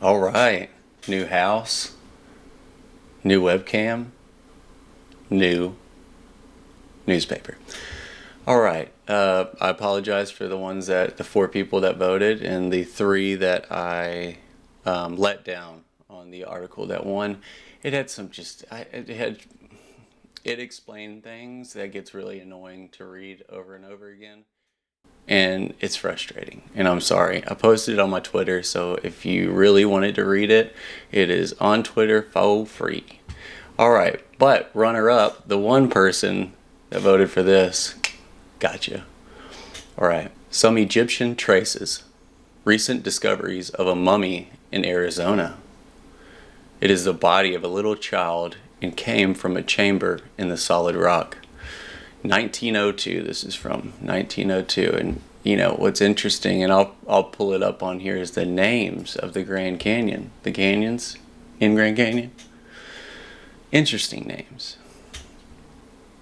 All right. New house, new webcam, new newspaper. All right. I apologize for the four people that voted and the three that I let down on the article that won. It had some it explained things that gets really annoying to read over and over again. And it's frustrating. And I'm sorry. I posted it on my Twitter, so if you really wanted to read it, it is on Twitter for free. All right, but runner up, the one person that voted for this, gotcha. All right, some Egyptian traces, recent discoveries of a mummy in Arizona. It is the body of a little child and came from a chamber in the solid rock. 1902. This is from 1902, and what's interesting, and I'll pull it up on here, is the names of the Grand Canyon, the canyons in Grand Canyon. Interesting names.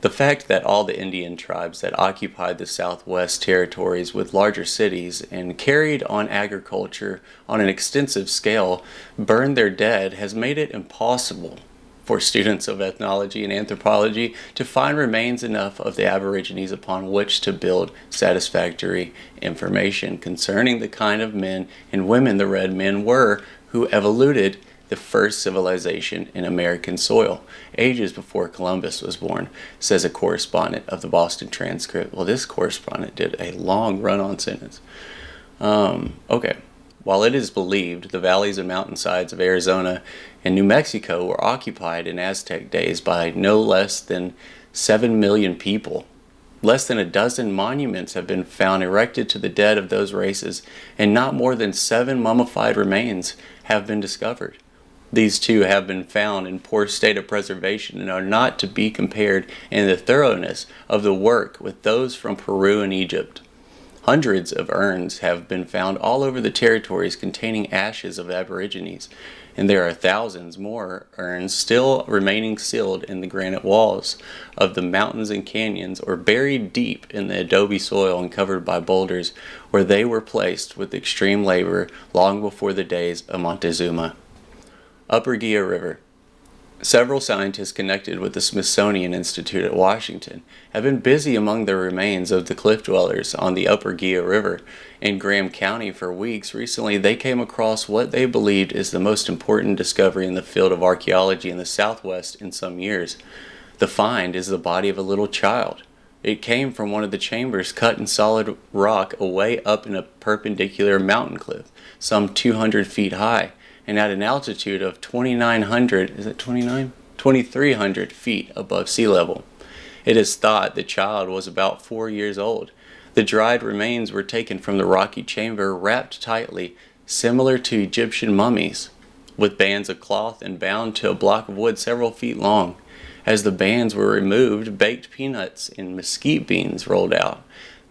The fact that all the Indian tribes that occupied the Southwest territories with larger cities and carried on agriculture on an extensive scale burned their dead has made it impossible for students of ethnology and anthropology to find remains enough of the Aborigines upon which to build satisfactory information concerning the kind of men and women the red men were who evoluted the first civilization in American soil, ages before Columbus was born, says a correspondent of the Boston Transcript. Well, this correspondent did a long run-on sentence. Okay. While it is believed the valleys and mountainsides of Arizona and New Mexico were occupied in Aztec days by no less than 7 million people, less than a dozen monuments have been found erected to the dead of those races, and not more than 7 mummified remains have been discovered. These two have been found in poor state of preservation and are not to be compared in the thoroughness of the work with those from Peru and Egypt. Hundreds of urns have been found all over the territories containing ashes of Aborigines, and there are thousands more urns still remaining sealed in the granite walls of the mountains and canyons, or buried deep in the adobe soil and covered by boulders, where they were placed with extreme labor long before the days of Montezuma. Upper Gila River. Several scientists connected with the Smithsonian Institute at Washington have been busy among the remains of the cliff dwellers on the Upper Gila River in Graham County for weeks. Recently, they came across what they believed is the most important discovery in the field of archaeology in the Southwest in some years. The find is the body of a little child. It came from one of the chambers cut in solid rock away up in a perpendicular mountain cliff, some 200 feet high, and at an altitude of 2,300 feet above sea level. It is thought the child was about 4 years old. The dried remains were taken from the rocky chamber, wrapped tightly, similar to Egyptian mummies, with bands of cloth and bound to a block of wood several feet long. As the bands were removed, baked peanuts and mesquite beans rolled out.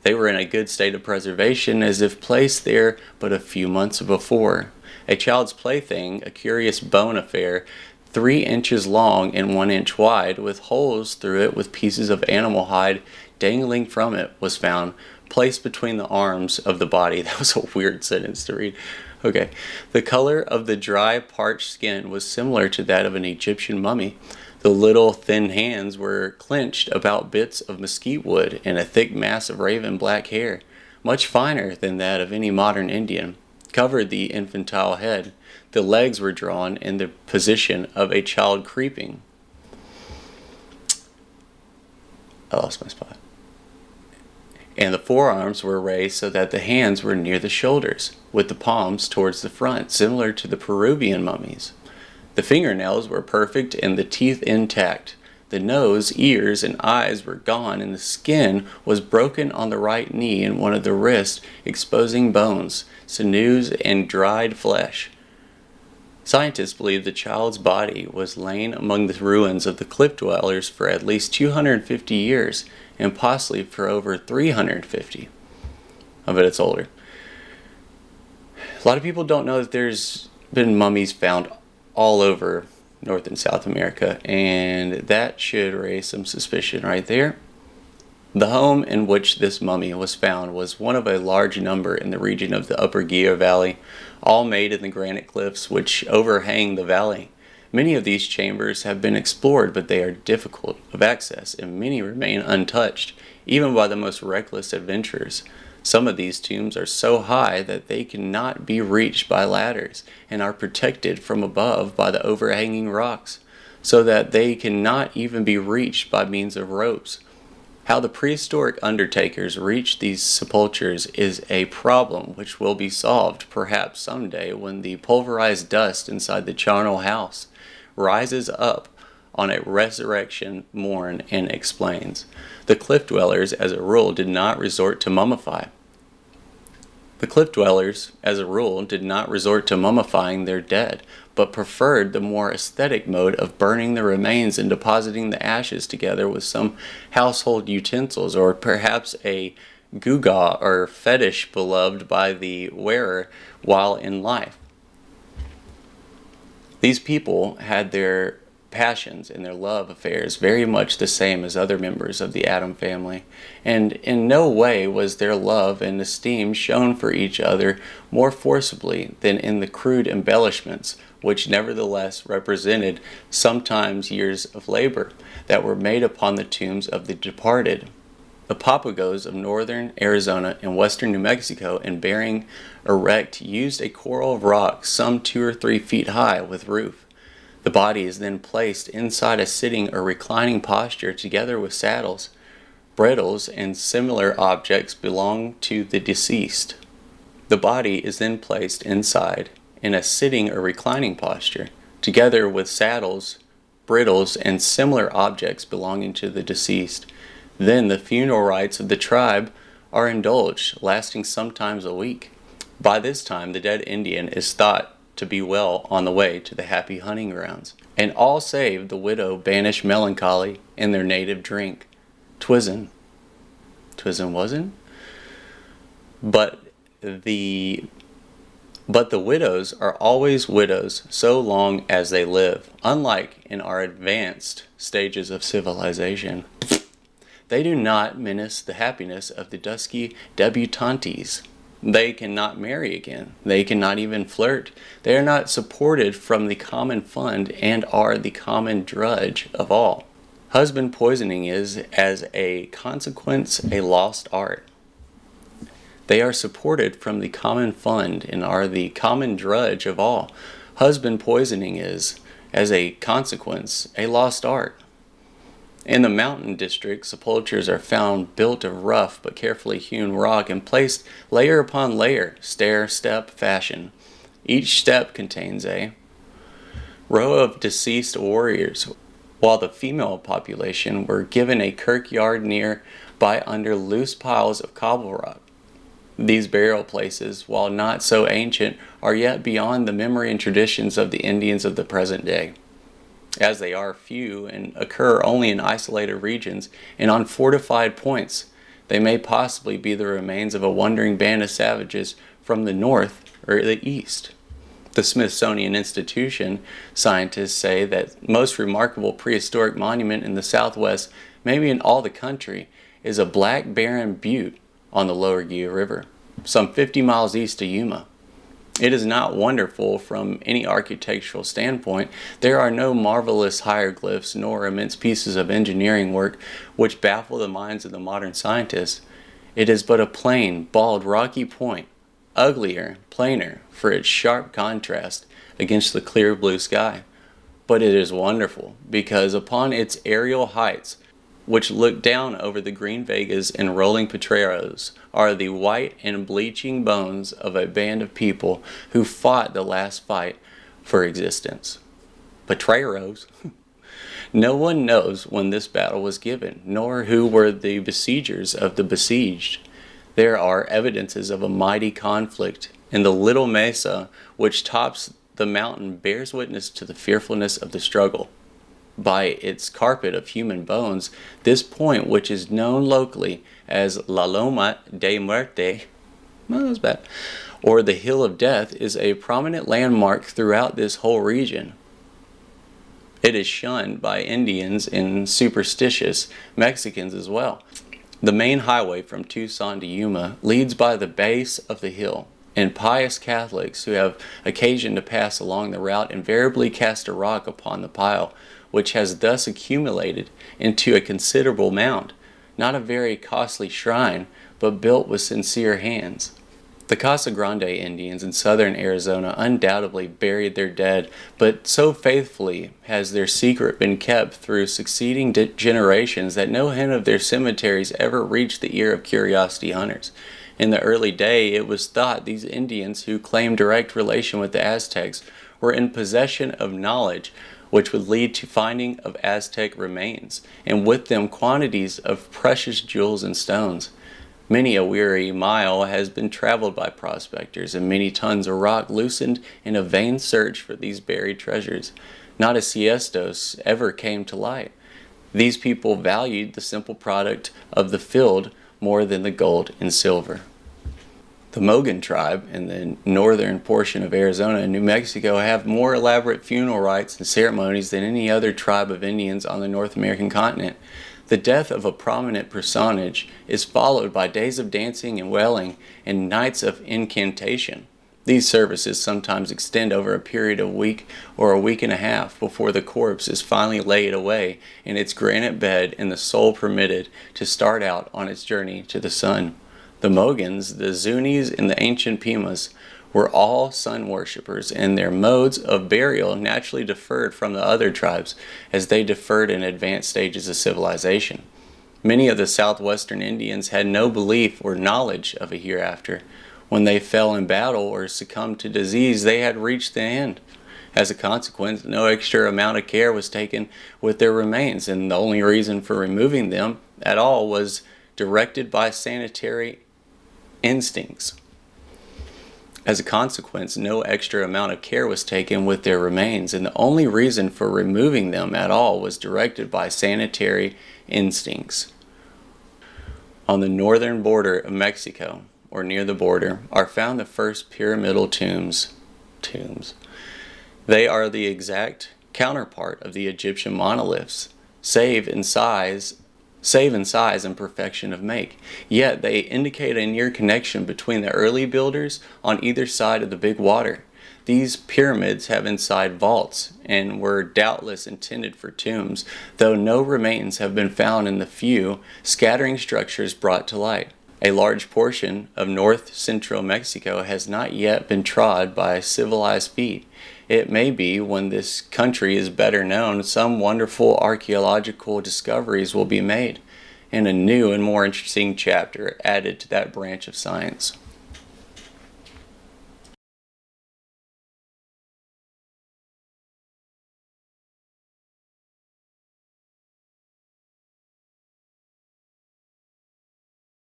They were in a good state of preservation, as if placed there but a few months before. A child's plaything, a curious bone affair, 3 inches long and 1 inch wide, with holes through it with pieces of animal hide dangling from it, was found, placed between the arms of the body. That was a weird sentence to read. Okay. The color of the dry, parched skin was similar to that of an Egyptian mummy. The little, thin hands were clenched about bits of mesquite wood and a thick mass of raven black hair, much finer than that of any modern Indian, covered the infantile head. The legs were drawn in the position of a child creeping. I lost my spot. And the forearms were raised so that the hands were near the shoulders, with the palms towards the front, similar to the Peruvian mummies. The fingernails were perfect and the teeth intact. The nose, ears, and eyes were gone, and the skin was broken on the right knee and one of the wrists, exposing bones, sinews, and dried flesh. Scientists believe the child's body was lain among the ruins of the cliff dwellers for at least 250 years, and possibly for over 350. I bet it's older. A lot of people don't know that there's been mummies found all over North and South America, and that should raise some suspicion right there. The home in which this mummy was found was one of a large number in the region of the Upper Gila Valley, all made in the granite cliffs which overhang the valley. Many of these chambers have been explored, but they are difficult of access, and many remain untouched, even by the most reckless adventurers. Some of these tombs are so high that they cannot be reached by ladders, and are protected from above by the overhanging rocks, so that they cannot even be reached by means of ropes. How the prehistoric undertakers reached these sepulchres is a problem which will be solved perhaps someday when the pulverized dust inside the charnel house rises up on a resurrection morn and explains. The cliff dwellers, as a rule, did not resort to mummify. The cliff dwellers, as a rule, did not resort to mummifying their dead, but preferred the more aesthetic mode of burning the remains and depositing the ashes together with some household utensils, or perhaps a gewgaw or fetish beloved by the wearer while in life. These people had their passions and their love affairs very much the same as other members of the Adam family, and in no way was their love and esteem shown for each other more forcibly than in the crude embellishments, which nevertheless represented sometimes years of labor, that were made upon the tombs of the departed. The Papagos of northern Arizona and western New Mexico, in bearing erect, used a coral of rock some 2 or 3 feet high with roof. The body is then placed inside a sitting or reclining posture, together with saddles, bridles, and similar objects belonging to the deceased. The body is then placed inside in a sitting or reclining posture, together with saddles, bridles, and similar objects belonging to the deceased. Then the funeral rites of the tribe are indulged, lasting sometimes a week. By this time, the dead Indian is thought to be well on the way to the happy hunting grounds, and all save the widow banish melancholy in their native drink. Twisn wasn't? But the widows are always widows so long as they live, unlike in our advanced stages of civilization. They do not menace the happiness of the dusky debutantes. They cannot marry again. They cannot even flirt. They are not supported from the common fund and are the common drudge of all. Husband poisoning is, as a consequence, a lost art. They are supported from the common fund and are the common drudge of all. Husband poisoning is, as a consequence, a lost art. In the mountain districts, sepulchres are found built of rough but carefully hewn rock and placed layer upon layer, stair-step fashion. Each step contains a row of deceased warriors, while the female population were given a kirkyard near by under loose piles of cobble rock. These burial places, while not so ancient, are yet beyond the memory and traditions of the Indians of the present day, as they are few and occur only in isolated regions and on fortified points. They may possibly be the remains of a wandering band of savages from the north or the east. The Smithsonian Institution scientists say that most remarkable prehistoric monument in the Southwest, maybe in all the country, is a black barren butte on the lower Gila River, some 50 miles east of Yuma. It is not wonderful from any architectural standpoint. There are no marvelous hieroglyphs nor immense pieces of engineering work which baffle the minds of the modern scientists. It is but a plain, bald, rocky point, uglier, plainer for its sharp contrast against the clear blue sky. But it is wonderful because upon its aerial heights, which look down over the green vegas and rolling potreros, are the white and bleaching bones of a band of people who fought the last fight for existence. Potreros? No one knows when this battle was given, nor who were the besiegers of the besieged. There are evidences of a mighty conflict, and the little mesa which tops the mountain bears witness to the fearfulness of the struggle. By its carpet of human bones, this point, which is known locally as La Loma de Muerte, well, that's bad, or the Hill of Death, is a prominent landmark throughout this whole region. It is shunned by Indians and superstitious Mexicans as well. The main highway from Tucson to Yuma leads by the base of the hill, and pious Catholics who have occasion to pass along the route invariably cast a rock upon the pile, which has thus accumulated into a considerable mound, not a very costly shrine, but built with sincere hands. The Casa Grande Indians in southern Arizona undoubtedly buried their dead, but so faithfully has their secret been kept through succeeding generations that no hint of their cemeteries ever reached the ear of curiosity hunters. In the early day, it was thought these Indians who claimed direct relation with the Aztecs were in possession of knowledge which would lead to finding of Aztec remains, and with them quantities of precious jewels and stones. Many a weary mile has been traveled by prospectors, and many tons of rock loosened in a vain search for these buried treasures. Not a siestos ever came to light. These people valued the simple product of the field more than the gold and silver. The Mogan tribe in the northern portion of Arizona and New Mexico have more elaborate funeral rites and ceremonies than any other tribe of Indians on the North American continent. The death of a prominent personage is followed by days of dancing and wailing and nights of incantation. These services sometimes extend over a period of a week or a week and a half before the corpse is finally laid away in its granite bed and the soul permitted to start out on its journey to the sun. The Mogans, the Zunis, and the ancient Pimas were all sun worshippers, and their modes of burial naturally differed from the other tribes as they differed in advanced stages of civilization. Many of the southwestern Indians had no belief or knowledge of a hereafter. When they fell in battle or succumbed to disease, they had reached the end. As a consequence, no extra amount of care was taken with their remains, and the only reason for removing them at all was directed by sanitary instincts. As a consequence, no extra amount of care was taken with their remains, and the only reason for removing them at all was directed by sanitary instincts. On the northern border of Mexico, or near the border, are found the first pyramidal tombs. They are the exact counterpart of the Egyptian monoliths, save in size and perfection of make. Yet they indicate a near connection between the early builders on either side of the big water. These pyramids have inside vaults and were doubtless intended for tombs, though no remains have been found in the few scattering structures brought to light. A large portion of north-central Mexico has not yet been trod by civilized feet. It may be, when this country is better known, some wonderful archaeological discoveries will be made, and a new and more interesting chapter added to that branch of science.